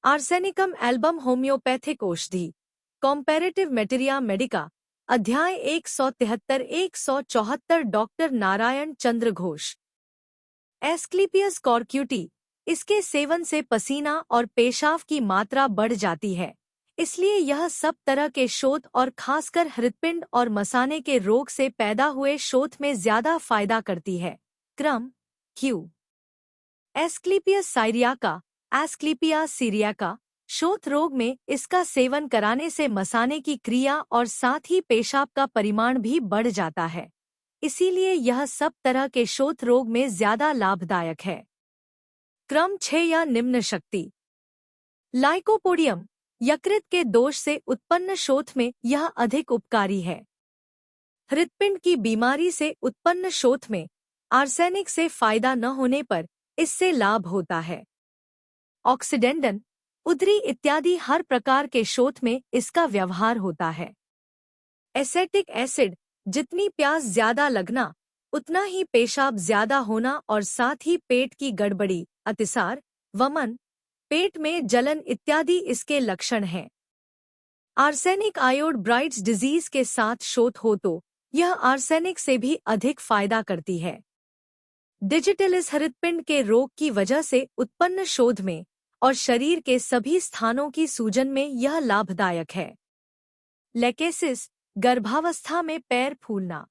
Arsenicum album homeopathic औषधि कॉम्पैरेटिव मेटेरिया Medica अध्याय 173-174 doctor Narayan चंद्र घोष। एस्क्लीपियस कॉर्क्यूटी, इसके सेवन से पसीना और पेशाब की मात्रा बढ़ जाती है, इसलिए यह सब तरह के शोथ और खासकर हृदपिंड और मसाने के रोग से पैदा हुए शोथ में ज्यादा फायदा करती है। क्रम क्यू एस्क्लीपियस साइरियाका एस्क्लीपिया सीरियाका शोथ रोग में इसका सेवन कराने से मसाने की क्रिया और साथ ही पेशाब का परिमाण भी बढ़ जाता है, इसीलिए यह सब तरह के शोथ रोग में ज्यादा लाभदायक है। क्रम 6 या निम्न शक्ति लाइकोपोडियम यकृत के दोष से उत्पन्न शोथ में यह अधिक उपकारी है। हृदपिंड की बीमारी से उत्पन्न शोथ में आर्सेनिक से फायदा न होने पर इससे लाभ होता है। ऑक्सीडेंडन, उदरी इत्यादि हर प्रकार के शोथ में इसका व्यवहार होता है। एसेटिक एसिड, जितनी प्यास ज्यादा लगना उतना ही पेशाब ज्यादा होना और साथ ही पेट की गड़बड़ी, अतिसार, वमन, पेट में जलन इत्यादि इसके लक्षण हैं। आर्सेनिक आयोड ब्राइट्स डिजीज के साथ शोथ हो तो यह आर्सेनिक से भी अधिक फायदा करती है। डिजिटलिस हृदपिंड के रोग की वजह से उत्पन्न शोथ में और शरीर के सभी स्थानों की सूजन में यह लाभदायक है। लेकेसिस, गर्भावस्था में पैर फूलना।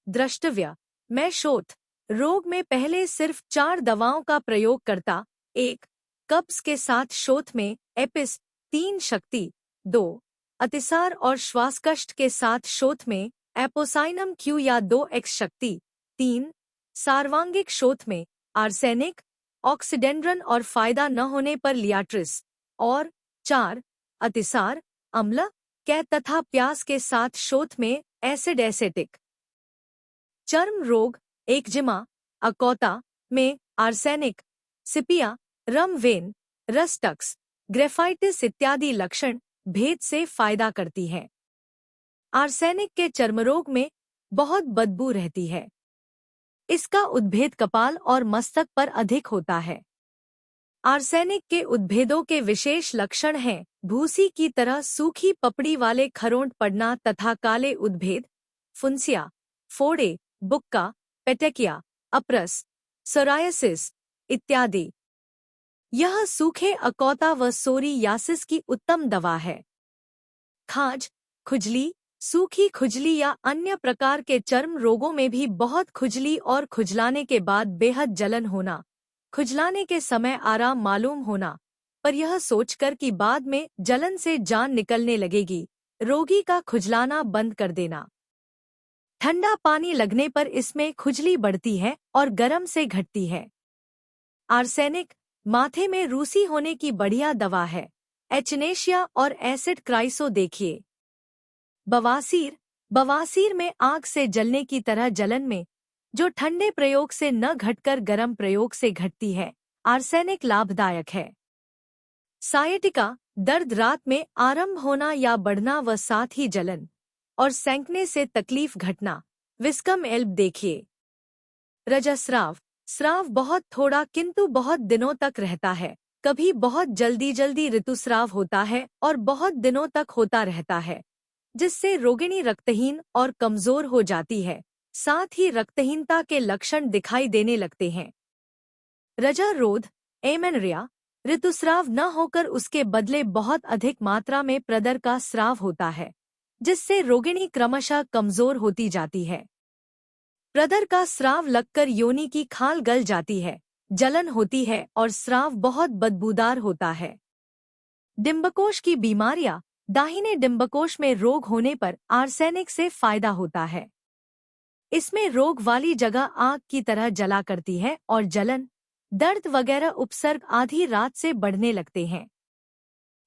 द्रष्टव्य, मैं शोथ रोग में पहले सिर्फ 4 दवाओं का प्रयोग करता। 1 कब्ज के साथ शोथ में एपिस, 3 शक्ति, 2 अतिसार और श्वासकष्ट के साथ शोथ में एपोसाइनम क्यू या 2x शक्ति, 3 सार्वांगिक शोथ में आर्सेनिक, ऑक्सीडेंड्रन और फायदा न होने पर लियाट्रिस, और 4 अतिसार, अम्ल, कै तथा प्यास के साथ शोथ में एसिड एसेटिक। चर्म रोग, एक्जिमा, अकौता में arsenic, सिपिया, rum when, Rhus tox, graphites इत्यादि लक्षण भेद से फायदा करती है। आर्सेनिक के चर्मरोग में बहुत बदबू रहती है। इसका उद्भेद कपाल और मस्तक पर अधिक होता है। आर्सेनिक के उद्भेदों के विशेष लक्षण हैं भूसी की तरह सूखी पपड़ी वाले खरोंट पड़ना तथा काले उद्भेद, फुंसिया, फोड़े, बुक्का, पेटेकिया, अपरस, सोरायसिस इत्यादि। यह सूखे अकौता व सोरियासिस की उत्तम दवा है। खाज, खुजली, सूखी खुजली या अन्य प्रकार के चर्म रोगों में भी बहुत खुजली और खुजलाने के बाद बेहद जलन होना, खुजलाने के समय आराम मालूम होना, पर यह सोचकर कि बाद में जलन से जान निकलने लगेगी, रोगी का खुजलाना बंद कर देना। ठंडा पानी लगने पर इसमें खुजली बढ़ती है और गर्म से घटती है। आर्सेनिक माथे में रूसी होने की बढ़िया दवा है। एचनेशिया और एसिड क्राइसो देखिए। बवासीर, बवासीर में आग से जलने की तरह जलन में जो ठंडे प्रयोग से न घटकर गर्म प्रयोग से घटती है, आर्सेनिक लाभदायक है। सायटिका, दर्द रात में आरंभ होना या बढ़ना व साथ ही जलन और सेंकने से तकलीफ घटना, विस्कम एल्ब देखिए। रजस्राव, स्राव बहुत थोड़ा किंतु बहुत दिनों तक रहता है, कभी बहुत जल्दी ऋतुस्राव होता है और बहुत दिनों तक होता रहता है, जिससे रोगिणी रक्तहीन और कमजोर हो जाती है, साथ ही रक्तहीनता के लक्षण दिखाई देने लगते हैं। रजारोध, एमेनरिया, ऋतुस्राव न होकर उसके बदले बहुत अधिक मात्रा में प्रदर का स्राव होता है, जिससे रोगिणी क्रमशः कमजोर होती जाती है। प्रदर का स्राव लगकर योनि की खाल गल जाती है, जलन होती है और स्राव बहुत बदबूदार होता है। डिंबकोश की बीमारियां, दाहिने डिंबकोश में रोग होने पर आर्सेनिक से फायदा होता है। इसमें रोग वाली जगह आग की तरह जला करती है और जलन, दर्द वगैरह उपसर्ग आधी रात से बढ़ने लगते हैं।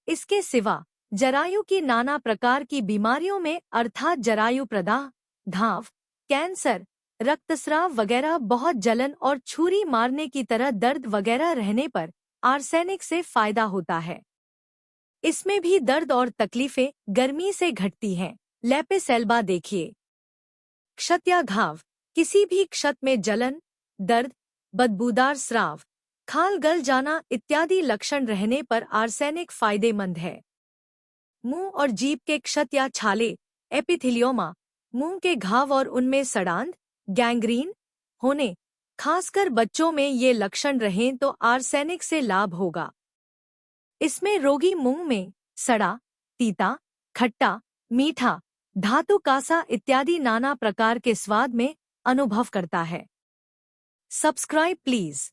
इसके सिवा जरायु की नाना प्रकार की बीमारियों में अर्थात जरायु प्रदाह, घाव, कैंसर, रक्तस्राव वगैरह बहुत जलन और छुरी मारने की तरह दर्द वगैरह रहने पर आर्सेनिक से फायदा होता है। इसमें भी दर्द और तकलीफें गर्मी से घटती हैं। लेपिस एल्बा देखिए। क्षत या घाव, किसी भी क्षत में जलन, दर्द, बदबूदार स्राव, खाल गल जाना इत्यादि लक्षण रहने पर आर्सेनिक फायदेमंद है। मुंह और जीभ के क्षत या छाले, एपिथेलियोमा, मुंह के घाव और उनमें सड़ांध, गैंग्रीन होने, खासकर बच्चों में ये लक्षण रहें तो आर्सेनिक से लाभ होगा। इसमें रोगी मुंह में सड़ा, तीता, खट्टा, मीठा, धातु कासा इत्यादि नाना प्रकार के स्वाद में अनुभव करता है। Subscribe please.